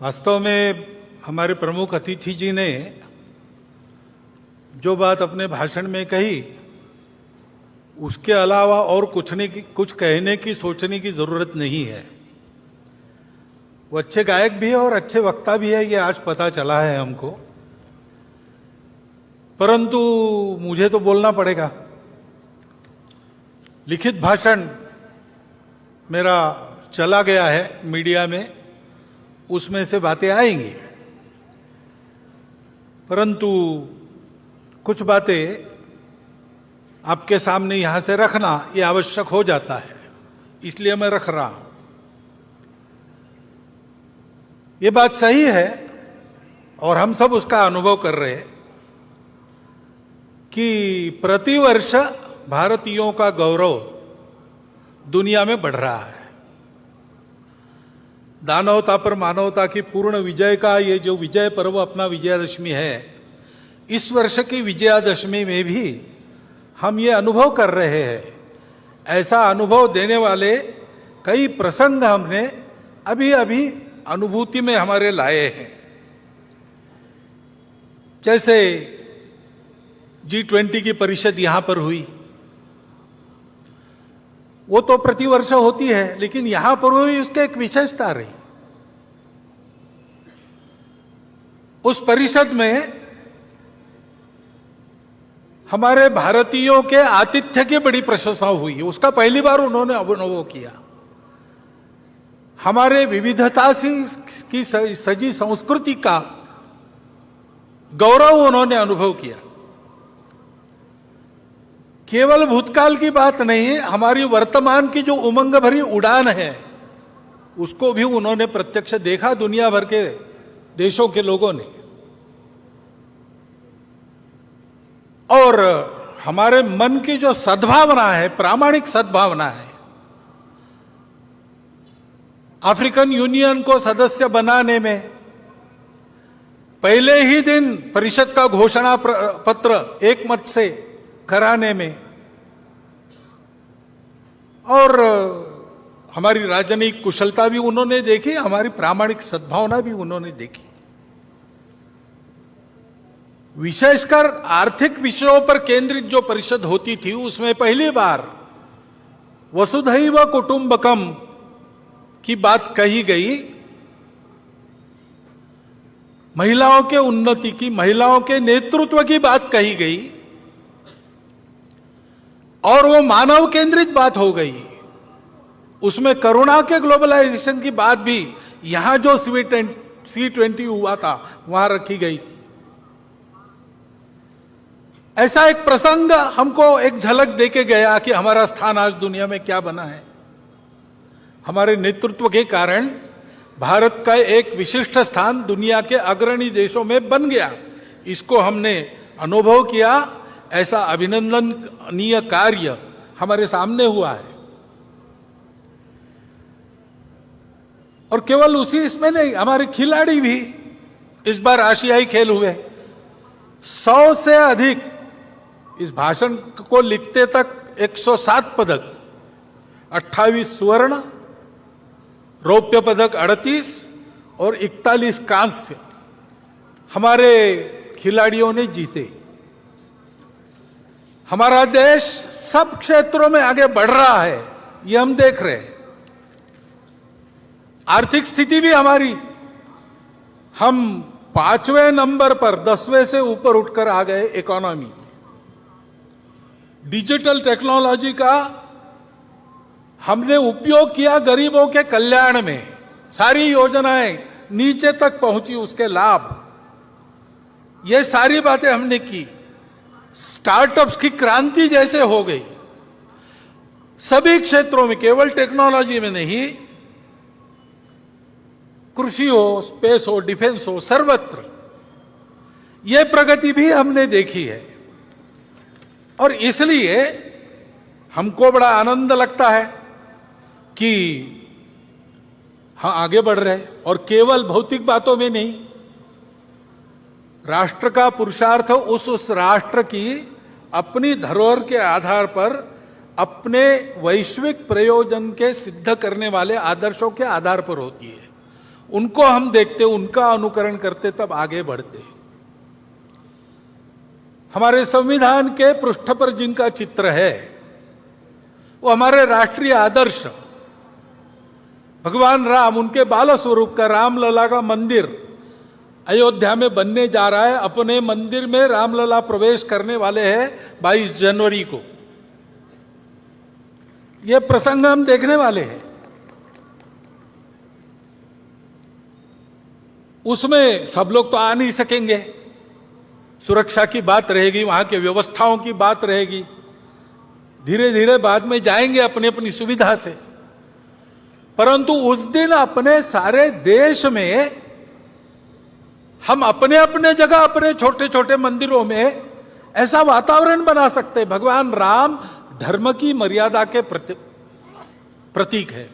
वास्तव में हमारे प्रमुख अतिथि जी ने जो बात अपने भाषण में कही, उसके अलावा और कुछ कहने की सोचने की जरूरत नहीं है। वो अच्छे गायक भी है और अच्छे वक्ता भी है, ये आज पता चला है हमको। परंतु मुझे तो बोलना पड़ेगा। लिखित भाषण मेरा चला गया है मीडिया में, उसमें से बातें आएंगी, परंतु कुछ बातें आपके सामने यहां से रखना ये आवश्यक हो जाता है, इसलिए मैं रख रहा हूं। ये बात सही है और हम सब उसका अनुभव कर रहे हैं कि प्रतिवर्ष भारतीयों का गौरव दुनिया में बढ़ रहा है। दानवता पर मानवता की पूर्ण विजय का ये जो विजय पर्व अपना विजयादशमी है, इस वर्ष की विजयादशमी में भी हम ये अनुभव कर रहे हैं। ऐसा अनुभव देने वाले कई प्रसंग हमने अभी अभी अनुभूति में हमारे लाए हैं। जैसे G20 की परिषद यहां पर हुई, वो तो प्रतिवर्ष होती है, लेकिन यहां पर हुई उसके एक विशेषता रही। उस परिषद में हमारे भारतीयों के आतिथ्य की बड़ी प्रशंसा हुई, उसका पहली बार उन्होंने अनुभव किया। हमारे विविधता की सजी संस्कृति का गौरव उन्होंने अनुभव किया। केवल भूतकाल की बात नहीं, हमारी वर्तमान की जो उमंग भरी उड़ान है उसको भी उन्होंने प्रत्यक्ष देखा, दुनिया भर के देशों के लोगों ने। और हमारे मन की जो सद्भावना है, प्रामाणिक सद्भावना है, अफ्रीकन यूनियन को सदस्य बनाने में पहले ही दिन परिषद का घोषणा पत्र एक मत से कराने में, और हमारी राजनीतिक कुशलता भी उन्होंने देखी, हमारी प्रामाणिक सद्भावना भी उन्होंने देखी। विशेषकर आर्थिक विषयों पर केंद्रित जो परिषद होती थी, उसमें पहली बार वसुधैव कुटुंबकम की बात कही गई। महिलाओं के उन्नति की, महिलाओं के नेतृत्व की बात कही गई, और वो मानव केंद्रित बात हो गई। उसमें करुणा के ग्लोबलाइजेशन की बात भी यहां जो C20 हुआ था वहां रखी गई थी। ऐसा एक प्रसंग हमको एक झलक देके गया कि हमारा स्थान आज दुनिया में क्या बना है। हमारे नेतृत्व के कारण भारत का एक विशिष्ट स्थान दुनिया के अग्रणी देशों में बन गया। इसको हमने अनुभव किया। ऐसा अभिनंदनीय कार्य हमारे सामने हुआ है। और केवल उसी इसमें नहीं, हमारे खिलाड़ी भी इस बार आशियाई खेल हुए। 100 से अधिक, इस भाषण को लिखते तक 107 पदक, 28 स्वर्ण, रौप्य पदक 38 और 41 कांस्य हमारे खिलाड़ियों ने जीते। हमारा देश सब क्षेत्रों में आगे बढ़ रहा है, ये हम देख रहे हैं। आर्थिक स्थिति भी हमारी, हम 5वें नंबर पर 10वें से ऊपर उठकर आ गए इकोनॉमी। डिजिटल टेक्नोलॉजी का हमने उपयोग किया गरीबों के कल्याण में, सारी योजनाएं नीचे तक पहुंची, उसके लाभ, ये सारी बातें हमने की। स्टार्टअप्स की क्रांति जैसे हो गई सभी क्षेत्रों में, केवल टेक्नोलॉजी में नहीं, कृषि हो, स्पेस हो, डिफेंस हो, सर्वत्र ये प्रगति भी हमने देखी है। और इसलिए हमको बड़ा आनंद लगता है कि हाँ, आगे बढ़ रहे हैं। और केवल भौतिक बातों में नहीं, राष्ट्र का पुरुषार्थ उस राष्ट्र की अपनी धरोहर के आधार पर अपने वैश्विक प्रयोजन के सिद्ध करने वाले आदर्शों के आधार पर होती है। उनको हम देखते, उनका अनुकरण करते, तब आगे बढ़ते। हमारे संविधान के पृष्ठ पर जिनका चित्र है वो हमारे राष्ट्रीय आदर्श भगवान राम, उनके बाल स्वरूप का रामलला का मंदिर अयोध्या में बनने जा रहा है। अपने मंदिर में रामलला प्रवेश करने वाले हैं 22 जनवरी को। यह प्रसंग हम देखने वाले हैं। उसमें सब लोग तो आ नहीं सकेंगे, सुरक्षा की बात रहेगी, वहां के व्यवस्थाओं की बात रहेगी। धीरे धीरे बाद में जाएंगे अपनी अपनी सुविधा से। परंतु उस दिन अपने सारे देश में हम अपने अपने जगह, अपने छोटे छोटे मंदिरों में ऐसा वातावरण बना सकते। भगवान राम धर्म की मर्यादा के प्रतीक है।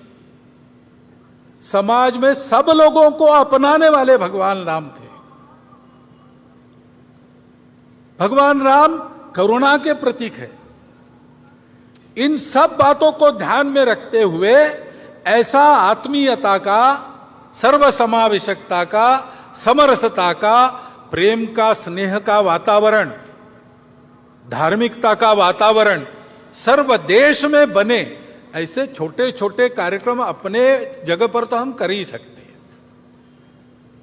समाज में सब लोगों को अपनाने वाले भगवान राम थे। भगवान राम करुणा के प्रतीक है। इन सब बातों को ध्यान में रखते हुए ऐसा आत्मीयता का, सर्वसमावेशकता का, समरसता का, प्रेम का, स्नेह का वातावरण, धार्मिकता का वातावरण सर्वदेश में बने, ऐसे छोटे छोटे कार्यक्रम अपने जगह पर तो हम कर ही सकते हैं।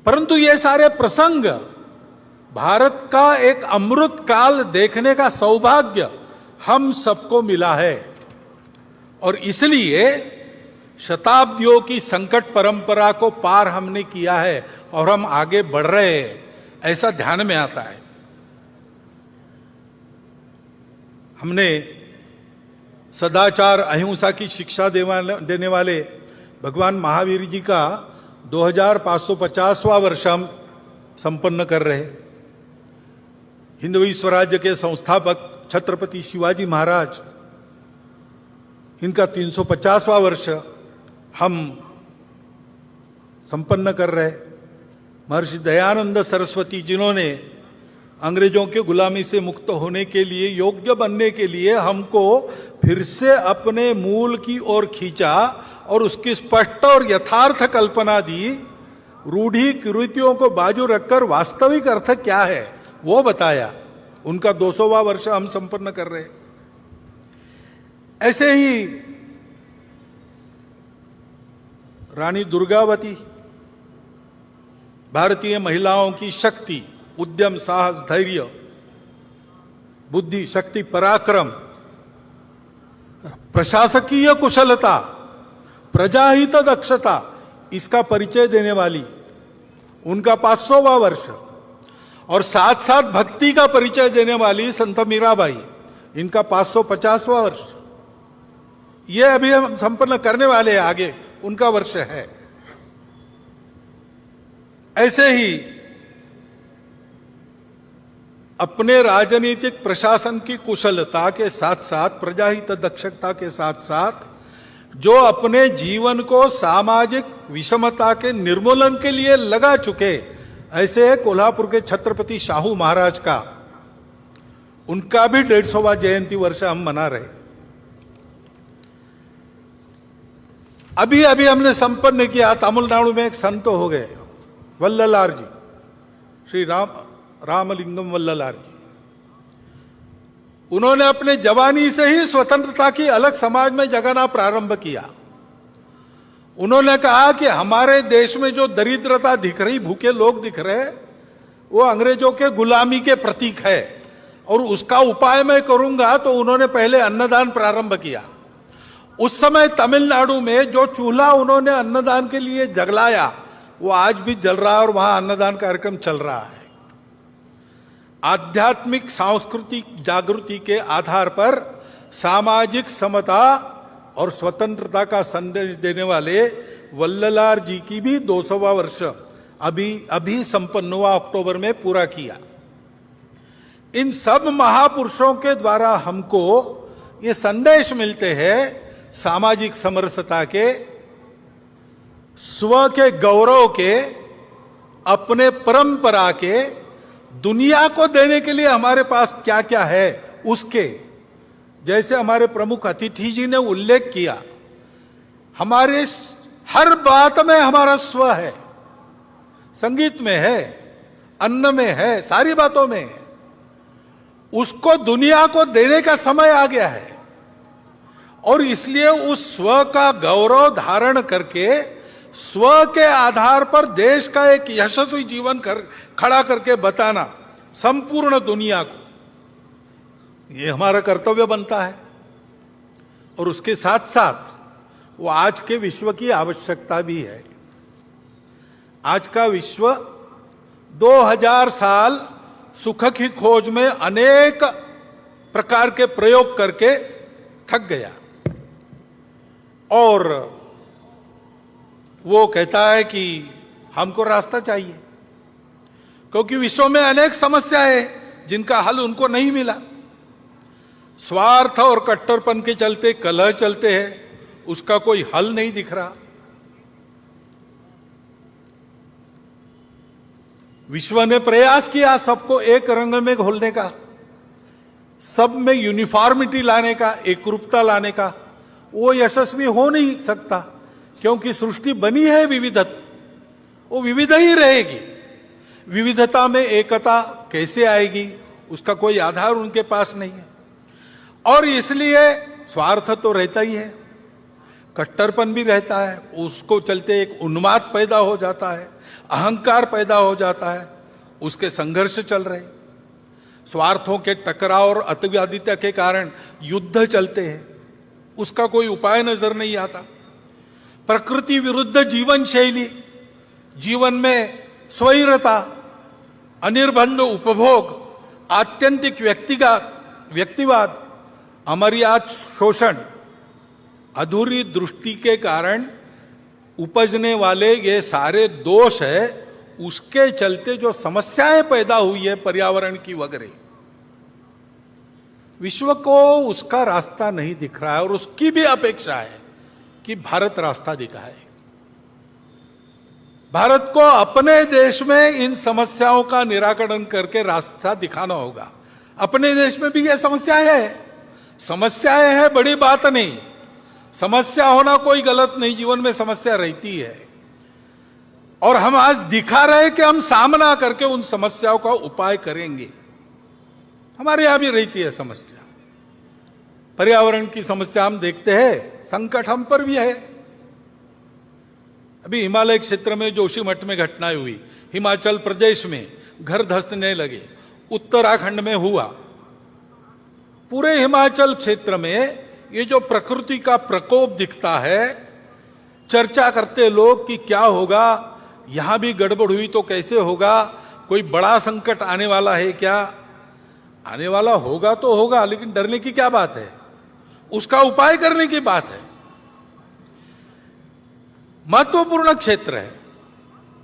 परंतु ये सारे प्रसंग भारत का एक अमृत काल देखने का सौभाग्य हम सबको मिला है। और इसलिए शताब्दियों की संकट परंपरा को पार हमने किया है और हम आगे बढ़ रहे हैं, ऐसा ध्यान में आता है। हमने सदाचार, अहिंसा की शिक्षा देने वाले भगवान महावीर जी का 2550वां वर्ष हम संपन्न कर रहे हैं। हिंदवी स्वराज्य के संस्थापक छत्रपति शिवाजी महाराज, इनका 350वां वर्ष हम संपन्न कर रहे। महर्षि दयानंद सरस्वती, जिन्होंने अंग्रेजों के गुलामी से मुक्त होने के लिए, योग्य बनने के लिए हमको फिर से अपने मूल की ओर खींचा और उसकी स्पष्ट और यथार्थ कल्पना दी। रूढ़ी कुरीतियों को बाजू रखकर वास्तविक अर्थ क्या है वो बताया। उनका 200वां वर्ष हम संपन्न कर रहे। ऐसे ही रानी दुर्गावती, भारतीय महिलाओं की शक्ति, उद्यम, साहस, धैर्य, बुद्धि, शक्ति, पराक्रम, प्रशासकीय कुशलता, प्रजाहित दक्षता, इसका परिचय देने वाली, उनका 500वां वर्ष। और साथ साथ भक्ति का परिचय देने वाली संत मीराबाई, इनका 550वां वर्ष। ये अभी हम संपन्न करने वाले हैं, आगे उनका वर्ष है। ऐसे ही अपने राजनीतिक प्रशासन की कुशलता के साथ साथ, प्रजाहित दक्षता के साथ साथ, जो अपने जीवन को सामाजिक विषमता के निर्मूलन के लिए लगा चुके, ऐसे कोल्हापुर के छत्रपति शाहू महाराज का, उनका भी 150वां जयंती वर्ष हम मना रहे। अभी अभी हमने संपन्न किया, तमिलनाडु में एक संत हो गए, वल्ललार जी, श्री रामलिंगम वल्ललार जी। उन्होंने अपने जवानी से ही स्वतंत्रता की अलग समाज में जगाना प्रारंभ किया। उन्होंने कहा कि हमारे देश में जो दरिद्रता दिख रही, भूखे लोग दिख रहे, वो अंग्रेजों के गुलामी के प्रतीक है और उसका उपाय मैं करूंगा। तो उन्होंने पहले अन्नदान प्रारंभ किया। उस समय तमिलनाडु में जो चूल्हा उन्होंने अन्नदान के लिए जलाया, वो आज भी जल रहा है और वहां अन्नदान कार्यक्रम चल रहा है। आध्यात्मिक सांस्कृतिक जागृति के आधार पर सामाजिक समता और स्वतंत्रता का संदेश देने वाले वल्ललार जी की भी 200वां वर्ष अभी संपन्न हुआ, अक्टूबर में पूरा किया। इन सब महापुरुषों के द्वारा हमको ये संदेश मिलते हैं सामाजिक समरसता के, स्व के गौरव के, अपने परंपरा के, दुनिया को देने के लिए हमारे पास क्या क्या है उसके। जैसे हमारे प्रमुख अतिथि जी ने उल्लेख किया, हमारे हर बात में हमारा स्व है, संगीत में है, अन्न में है, सारी बातों में है। उसको दुनिया को देने का समय आ गया है और इसलिए उस स्व का गौरव धारण करके स्व के आधार पर देश का एक यशस्वी जीवन खड़ा करके बताना संपूर्ण दुनिया को, ये हमारा कर्तव्य बनता है। और उसके साथ साथ वो आज के विश्व की आवश्यकता भी है। आज का विश्व 2000 साल सुख की खोज में अनेक प्रकार के प्रयोग करके थक गया और वो कहता है कि हमको रास्ता चाहिए, क्योंकि विश्व में अनेक समस्याएं हैं जिनका हल उनको नहीं मिला। स्वार्थ और कट्टरपन के चलते कलह चलते हैं, उसका कोई हल नहीं दिख रहा। विश्व ने प्रयास किया सबको एक रंग में घोलने का, सब में यूनिफॉर्मिटी लाने का, एकरूपता लाने का। वो यशस्वी हो नहीं सकता क्योंकि सृष्टि बनी है विविधता, वो विविध ही रहेगी। विविधता में एकता कैसे आएगी, उसका कोई आधार उनके पास नहीं है। और इसलिए स्वार्थ तो रहता ही है, कट्टरपन भी रहता है, उसको चलते एक उन्माद पैदा हो जाता है, अहंकार पैदा हो जाता है, उसके संघर्ष चल रहे। स्वार्थों के टकराव और अतिवादिता के कारण युद्ध चलते हैं, उसका कोई उपाय नजर नहीं आता। प्रकृति विरुद्ध जीवन शैली, जीवन में स्वैरता, अनिर्बंध उपभोग, आत्यंतिक व्यक्तिवाद, अमर्याद शोषण, अधूरी दृष्टि के कारण उपजने वाले ये सारे दोष है, उसके चलते जो समस्याएं पैदा हुई है पर्यावरण की वगैरह, विश्व को उसका रास्ता नहीं दिख रहा है और उसकी भी अपेक्षा है कि भारत रास्ता दिखाए। भारत को अपने देश में इन समस्याओं का निराकरण करके रास्ता दिखाना होगा। अपने देश में भी ये समस्याएं हैं, बड़ी बात नहीं। समस्या होना कोई गलत नहीं, जीवन में समस्या रहती है और हम आज दिखा रहे कि हम सामना करके उन समस्याओं का उपाय करेंगे। हमारे यहां भी रहती है समस्या, पर्यावरण की समस्या हम देखते हैं, संकट हम पर भी है। अभी हिमालय क्षेत्र में जोशीमठ में घटनाएं हुई, हिमाचल प्रदेश में घर धंसने लगे, उत्तराखंड में हुआ। पूरे हिमाचल क्षेत्र में ये जो प्रकृति का प्रकोप दिखता है, चर्चा करते लोग कि क्या होगा, यहां भी गड़बड़ हुई तो कैसे होगा, कोई बड़ा संकट आने वाला है क्या? आने वाला होगा तो होगा, लेकिन डरने की क्या बात है, उसका उपाय करने की बात है। महत्वपूर्ण क्षेत्र है,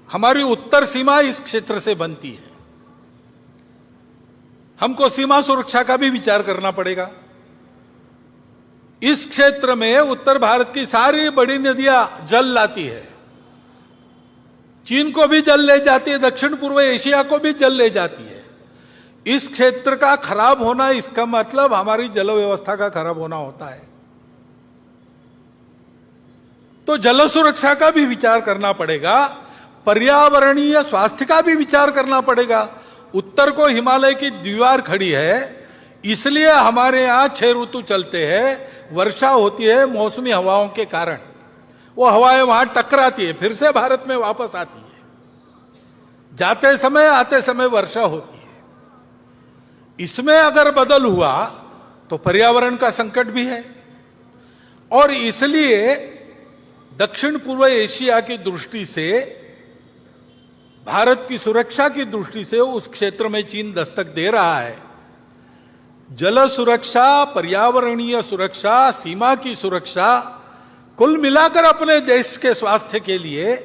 हमारी उत्तर सीमा इस क्षेत्र से बनती है। हमको सीमा सुरक्षा का भी विचार करना पड़ेगा। इस क्षेत्र में उत्तर भारत की सारी बड़ी नदियां जल लाती है, चीन को भी जल ले जाती है, दक्षिण पूर्व एशिया को भी जल ले जाती है। इस क्षेत्र का खराब होना, इसका मतलब हमारी जल व्यवस्था का खराब होना होता है। तो जल सुरक्षा का भी विचार करना पड़ेगा, पर्यावरणीय स्वास्थ्य का भी विचार करना पड़ेगा। उत्तर को हिमालय की दीवार खड़ी है, इसलिए हमारे यहां 6 ऋतु चलते हैं। वर्षा होती है मौसमी हवाओं के कारण, वो हवाएं वहां टकराती है, फिर से भारत में वापस आती है, जाते समय आते समय वर्षा होती है। इसमें अगर बदल हुआ तो पर्यावरण का संकट भी है और इसलिए दक्षिण पूर्व एशिया की दृष्टि से, भारत की सुरक्षा की दृष्टि से उस क्षेत्र में चीन दस्तक दे रहा है। जल सुरक्षा, पर्यावरणीय सुरक्षा, सीमा की सुरक्षा, कुल मिलाकर अपने देश के स्वास्थ्य के लिए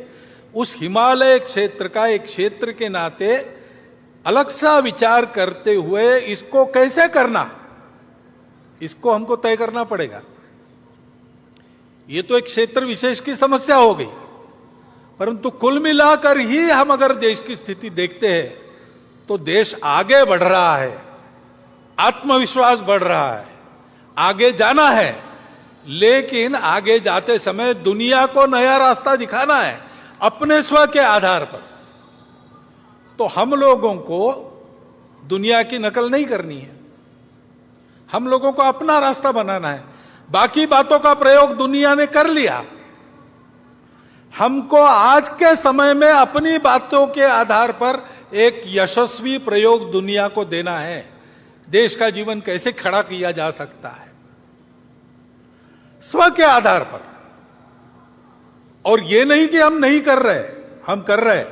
उस हिमालय क्षेत्र का एक क्षेत्र के नाते अलग सा विचार करते हुए इसको कैसे करना, इसको हमको तय करना पड़ेगा। ये तो एक क्षेत्र विशेष की समस्या हो गई, परंतु कुल मिलाकर ही हम अगर देश की स्थिति देखते हैं तो देश आगे बढ़ रहा है, आत्मविश्वास बढ़ रहा है, आगे जाना है, लेकिन आगे जाते समय दुनिया को नया रास्ता दिखाना है अपने स्व के आधार पर। तो हम लोगों को दुनिया की नकल नहीं करनी है, हम लोगों को अपना रास्ता बनाना है। बाकी बातों का प्रयोग दुनिया ने कर लिया, हमको आज के समय में अपनी बातों के आधार पर एक यशस्वी प्रयोग दुनिया को देना है। देश का जीवन कैसे खड़ा किया जा सकता है स्व के आधार पर, और ये नहीं कि हम नहीं कर रहे, हम कर रहे।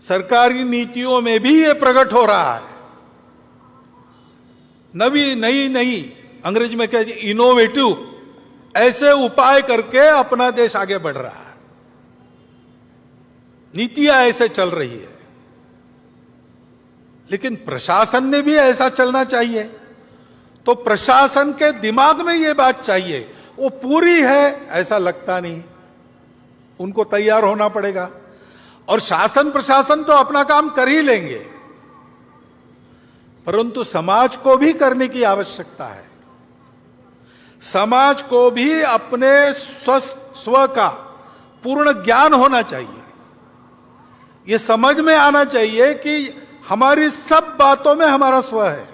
सरकारी नीतियों में भी ये प्रकट हो रहा है। नई अंग्रेजी में क्या, इनोवेटिव ऐसे उपाय करके अपना देश आगे बढ़ रहा है, नीतियां ऐसे चल रही है। लेकिन प्रशासन ने भी ऐसा चलना चाहिए। तो प्रशासन के दिमाग में यह बात चाहिए, वो पूरी है ऐसा लगता नहीं, उनको तैयार होना पड़ेगा। और शासन प्रशासन तो अपना काम कर ही लेंगे, परंतु समाज को भी करने की आवश्यकता है। समाज को भी अपने स्व का पूर्ण ज्ञान होना चाहिए। यह समझ में आना चाहिए कि हमारी सब बातों में हमारा स्व है,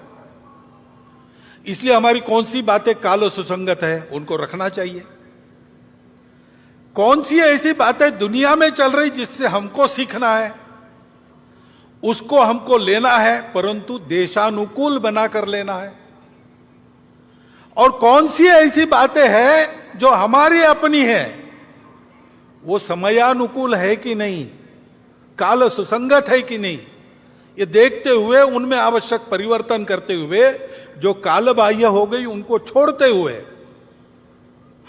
इसलिए हमारी कौन सी बातें काल सुसंगत है उनको रखना चाहिए। कौन सी ऐसी बातें दुनिया में चल रही जिससे हमको सीखना है, उसको हमको लेना है, परंतु देशानुकूल बनाकर लेना है। और कौन सी ऐसी बातें हैं जो हमारी अपनी है, वो समयानुकूल है कि नहीं, काल सुसंगत है कि नहीं, ये देखते हुए उनमें आवश्यक परिवर्तन करते हुए, जो काल बाह्य हो गई उनको छोड़ते हुए,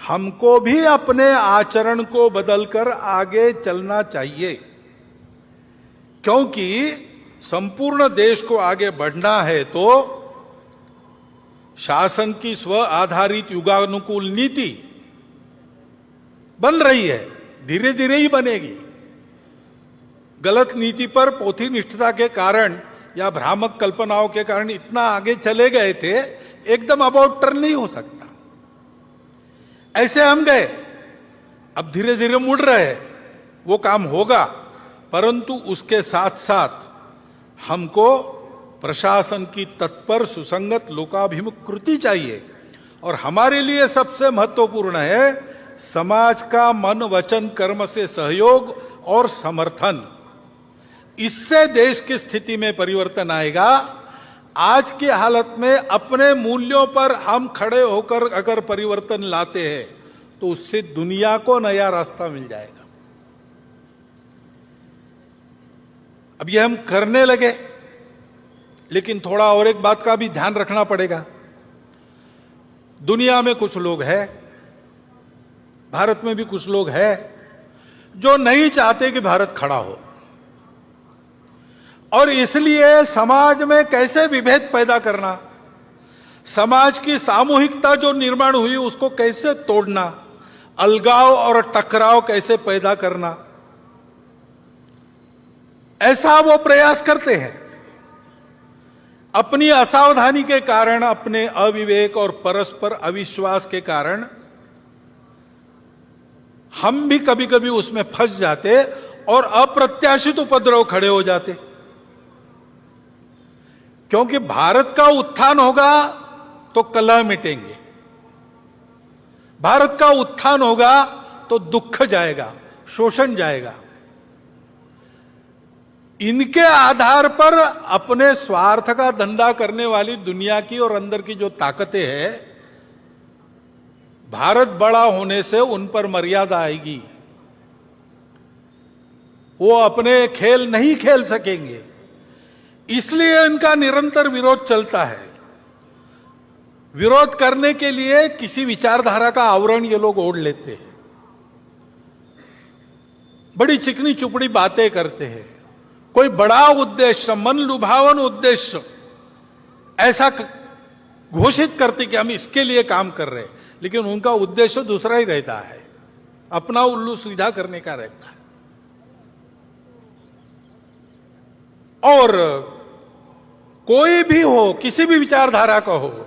हमको भी अपने आचरण को बदलकर आगे चलना चाहिए। क्योंकि संपूर्ण देश को आगे बढ़ना है तो शासन की स्व आधारित युगानुकूल नीति बन रही है, धीरे धीरे ही बनेगी। गलत नीति पर पोथी निष्ठता के कारण या भ्रामक कल्पनाओं के कारण इतना आगे चले गए थे, एकदम अबाउट टर्न नहीं हो सकता। ऐसे हम गए, अब धीरे धीरे मुड़ रहे, वो काम होगा, परंतु उसके साथ साथ हमको प्रशासन की तत्पर सुसंगत लोकाभिमुख कृति चाहिए। और हमारे लिए सबसे महत्वपूर्ण है समाज का मन वचन कर्म से सहयोग और समर्थन। इससे देश की स्थिति में परिवर्तन आएगा। आज की हालत में अपने मूल्यों पर हम खड़े होकर अगर परिवर्तन लाते हैं तो उससे दुनिया को नया रास्ता मिल जाएगा। अब ये हम करने लगे, लेकिन थोड़ा और एक बात का भी ध्यान रखना पड़ेगा। दुनिया में कुछ लोग हैं, भारत में भी कुछ लोग हैं जो नहीं चाहते कि भारत खड़ा हो, और इसलिए समाज में कैसे विभेद पैदा करना, समाज की सामूहिकता जो निर्माण हुई उसको कैसे तोड़ना, अलगाव और टकराव कैसे पैदा करना, ऐसा वो प्रयास करते हैं। अपनी असावधानी के कारण, अपने अविवेक और परस्पर अविश्वास के कारण हम भी कभी कभी उसमें फंस जाते और अप्रत्याशित उपद्रव खड़े हो जाते। क्योंकि भारत का उत्थान होगा तो कलह मिटेंगे, भारत का उत्थान होगा तो दुख जाएगा, शोषण जाएगा। इनके आधार पर अपने स्वार्थ का धंधा करने वाली दुनिया की और अंदर की जो ताकतें हैं, भारत बड़ा होने से उन पर मर्यादा आएगी, वो अपने खेल नहीं खेल सकेंगे। इसलिए इनका निरंतर विरोध चलता है। विरोध करने के लिए किसी विचारधारा का आवरण ये लोग ओढ़ लेते हैं, बड़ी चिकनी चुपड़ी बातें करते हैं, कोई बड़ा उद्देश्य, मन लुभावन उद्देश्य ऐसा घोषित करते कि हम इसके लिए काम कर रहे हैं, लेकिन उनका उद्देश्य दूसरा ही रहता है, अपना उल्लू सीधा करने का रहता है। और कोई भी हो, किसी भी विचारधारा का हो,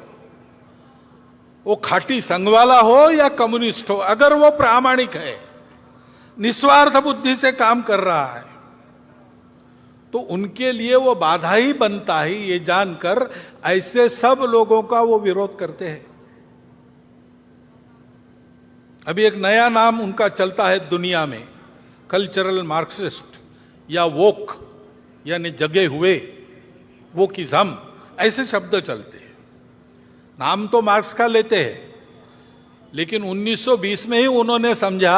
वो खाटी संघ वाला हो या कम्युनिस्ट हो, अगर वो प्रामाणिक है, निस्वार्थ बुद्धि से काम कर रहा है, तो उनके लिए वो बाधा ही बनता है, ये जानकर ऐसे सब लोगों का वो विरोध करते हैं। अभी एक नया नाम उनका चलता है दुनिया में, कल्चरल मार्क्सिस्ट या वोक, यानी जगे हुए, वोकिज्म, ऐसे शब्द चलते हैं। नाम तो मार्क्स का लेते हैं, लेकिन 1920 में ही उन्होंने समझा